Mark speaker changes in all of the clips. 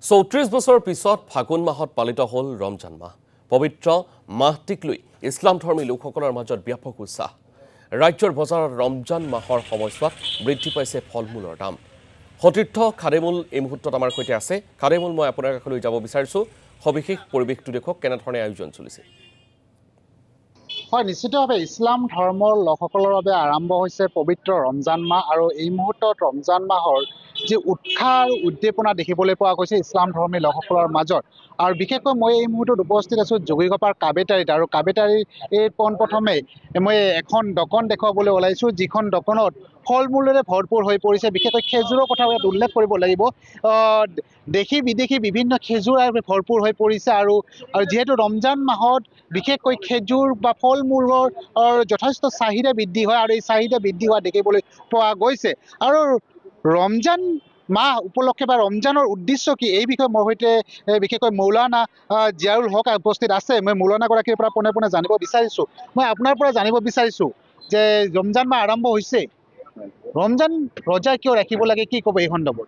Speaker 1: 34 বছৰ পিছত ফাগুন মাহত পালিত হ'ল ৰমজান মাহ। পবিত্ৰ মাহটিক লৈ ইছলাম ধৰ্মী লোকসকলৰ মাজত ব্যাপক উৎসাহ। ৰাজ্যৰ বজাৰত ৰমজান মাহৰ সময়ছোৱাত বৃদ্ধি পাইছে ফলমূলৰ দাম। সতীৰ্থ খাদেমুল এই মুহূৰ্তত আমাৰ সৈতে আছে। খাদেমুল, মই আপোনাৰ কাষলৈ যাব বিচাৰিছোঁ। সবিশেষ পৰিৱেশটো দেখক কেনেধৰণে আয়োজন চলিছে।
Speaker 2: হয়, নিশ্চিতভাৱে ইছলাম ধৰ্মৰ লোকসকলৰ বাবে আৰম্ভ হৈছে পবিত্ৰ ৰমজান মাহ আৰু এই মুহূৰ্তত ৰমজান মাহৰ যি উৎসাহ আৰু উদ্দীপনা দেখিবলৈ পোৱা গৈছে ইছলাম ধৰ্মী লোকসকলৰ মাজত। আৰু বিশেষকৈ মই এই মুহূৰ্তত উপস্থিত আছোঁ যোগীঘোপাৰ কাবেটাৰীত, আৰু কাবেটাৰীৰ এই পোনপ্ৰথমে মই এখন দোকান দেখুৱাবলৈ ওলাইছোঁ, যিখন দোকানত ফল মূলেৰে ভৰপূৰ হৈ পৰিছে। বিশেষকৈ খেজুৰৰ কথা ইয়াত উল্লেখ কৰিব লাগিব। দেশী বিদেশী বিভিন্ন খেজুৰ ভৰপূৰ হৈ পৰিছে আৰু যিহেতু ৰমজান মাহত বিশেষকৈ খেজুৰ বা ফল মূলৰ যথেষ্ট চাহিদা বৃদ্ধি হয় আৰু এই চাহিদা বৃদ্ধি হোৱা দেখিবলৈ পোৱা গৈছে। আৰু ৰমজান মাহ উপলক্ষে বা ৰমজানৰ উদ্দেশ্য কি, এই বিষয়ে মোৰ সৈতে বিশেষকৈ মৌলানা জিয়াউল হক উপস্থিত আছে। মই মৌলানাগৰাকীৰ পৰা পোনে পোনে জানিব বিচাৰিছোঁ, মই আপোনাৰ পৰা জানিব বিচাৰিছোঁ যে ৰমজান মাহ আৰম্ভ হৈছে, ৰমজান ৰোজা কিয় ৰাখিব লাগে, কি ক'ব এই সন্দৰ্ভত?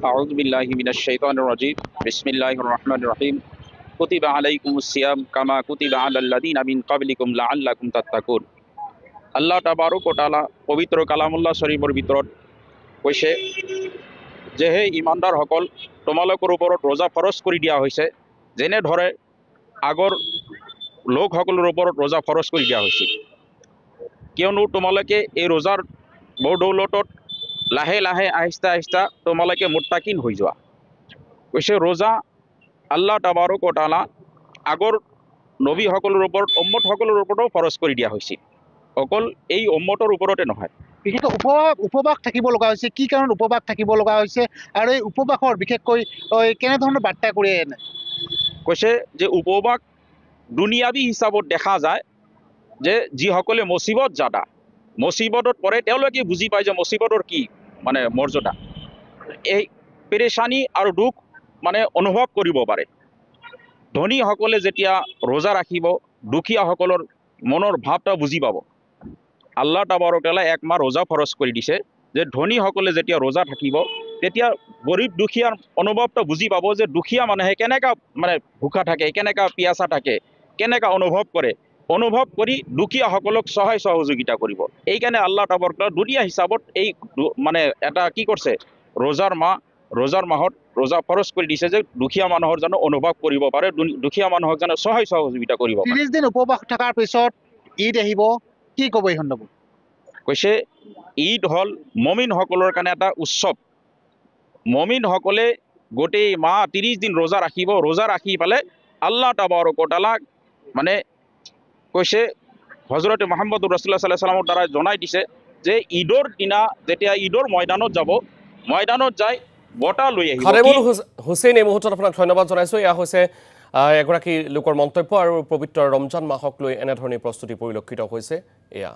Speaker 3: আউযু বিল্লাহি মিনাশ শাইতানিৰ ৰাজিম। বিসমিল্লাহিৰ ৰহমানিৰ ৰহিম। কুতিবা আলাইকুমুস সিয়াম কামা কুতিবা আলাল লাযিনা মিন ক্বাবলিকুম লাআল্লাকুম তাত্তাকুন। আল্লাহ তাবাৰক ওয়া তাআলা পবিত্ৰ কালামুল্লাহ শৰীফৰ ভিতৰত কৈছে যে হে ইমানদাৰসকল, তোমালোকৰ ওপৰত ৰোজা ফৰজ কৰি দিয়া হৈছে, যেনেদৰে আগৰ লোকসকলৰ ওপৰত ৰোজা ফৰজ কৰি দিয়া হৈছিল। কিয়নো তোমালোকে এই ৰোজাৰ বদৌলতত লাহে লাহে আহিস্তা আহিস্তা তোমালোকে মুত্তাকিন হৈ যোৱা। কৈছে ৰোজা আল্লাহ তাবাৰক ওয়া তাআলা আগৰ নবীসকলৰ ওপৰত উম্মতসকলৰ ওপৰতো ফৰজ কৰি দিয়া হৈছিল, অকল এই উম্মতৰ ওপৰতে নহয়।
Speaker 2: বিশেষকৈ উপবাস থাকিব লগা হৈছে, কি কাৰণত উপবাস থাকিব লগা হৈছে আৰু এই উপবাসৰ বিশেষকৈ কেনেধৰণৰ বাৰ্তা কৰি আনে?
Speaker 3: কৈছে যে উপবাস দুনিয়াবী হিচাপত দেখা যায় যে যিসকলে মুচিবতত পৰে তেওঁলোকে বুজি পায় যে মুচিবতৰ কি মানে মৰ্যাদা, এই পেৰেচানি আৰু দুখ মানে অনুভৱ কৰিব পাৰে। ধনীসকলে যেতিয়া ৰোজা ৰাখিব, দুখীয়াসকলৰ মনৰ ভাৱটা বুজি পাব। আল্লাহ তাবাৰক তাআলা এক মাহ ৰোজা ফৰজ কৰি দিছে, যে ধনীসকলে যেতিয়া ৰোজা থাকিব তেতিয়া গৰীব দুখীয়াৰ অনুভৱটা বুজি পাব যে দুখীয়া মানুহে কেনেকা মানে ভোকা থাকে, কেনেকা পিয়াসা থাকে, কেনেকা অনুভৱ কৰে। অনুভৱ কৰি দুখীয়াসকলক সহায় সহযোগিতা কৰিব। এইকাৰণে আল্লাহ তাবাৰক তাআলা দুনিয়া হিচাপত এই মানে এটা কি কৰিছে, ৰোজাৰ মাহত ৰোজা ফৰজ কৰি দিছে যে দুখীয়া মানুহৰ যেন অনুভৱ কৰিব পাৰে, দুখীয়া মানুহক যেন সহায় সহযোগিতা কৰিব পাৰে।
Speaker 2: 30 দিন উপবাস থকাৰ পিছত ঈদ আহিব, কি ক'ব এই সন্দৰ্ভত?
Speaker 3: কৈছে ঈদ হ'ল মমিনসকলৰ কাৰণে এটা উৎসৱ। মমিনসকলে গোটেই মাহ 30 দিন ৰোজা ৰাখিব, ৰোজা ৰাখি পেলাই আল্লাহ তাবাৰক ওয়া তাআলা মানে কৈছে হযৰত মুহাম্মদ ৰাসূলুল্লাহ সাল্লাল্লাহু আলাইহি ওয়াসাল্লামৰ দ্বাৰা জনাই দিছে যে ঈদৰ দিনা যেতিয়া ঈদৰ ময়দানত যাব, ময়দানত যাই বটা লৈ আহিব।
Speaker 1: খাদেমুল হুছেইন এই মুহূৰ্তত আপোনাক ধন্যবাদ জনাইছোঁ। এয়া হৈছে এগৰাকী লোকৰ মন্তব্য আৰু পবিত্ৰ ৰমজান মাহক লৈ এনেধৰণে প্ৰস্তুতি পৰিলক্ষিত হৈছে। এয়া